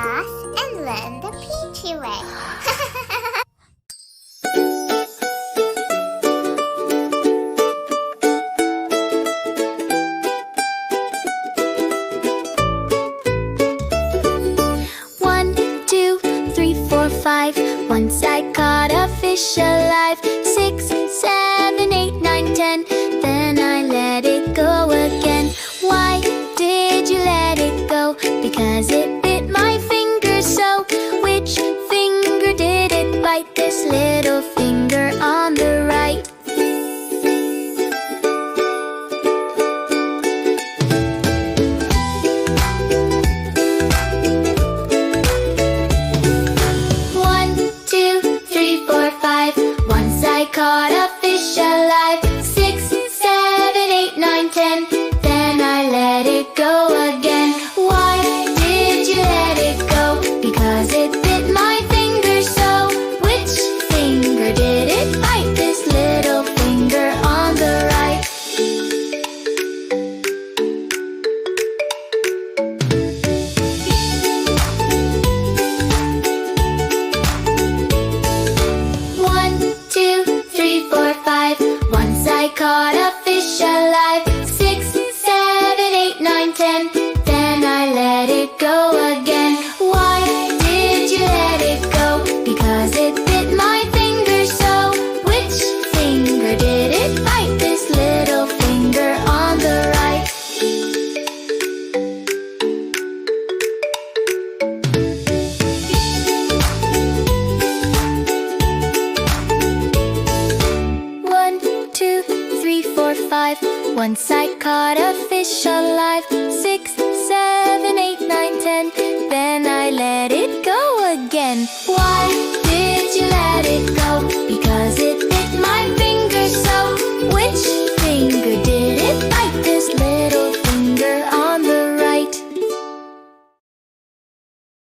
class and learn the Peachy way. One, two, three, four, five. Once I caught a fish alive. 6, 7, 8, 9, 10. Then I let it go again. Why did you let it go? Because it bit my finger so. Which finger did it bite? This little finger on the right. One, two, three, four, five. Once I caught a fish alive. 6, 7, 8, 9, 10. Then I let it go again. Why did you let it go? Because it bit my finger so. Which finger did it bite? This little finger on the right. One, two, three, four, five. Once I caught a fish alive. 6, 7, 8, 9, 10. Then I let it go again. Why did you let it go? Because it bit my finger so. Which finger did it bite? This little finger on the right. One, two, three, four, five. Once I caught a fish alive. 6, 7, 8, 9, 10. Then I let it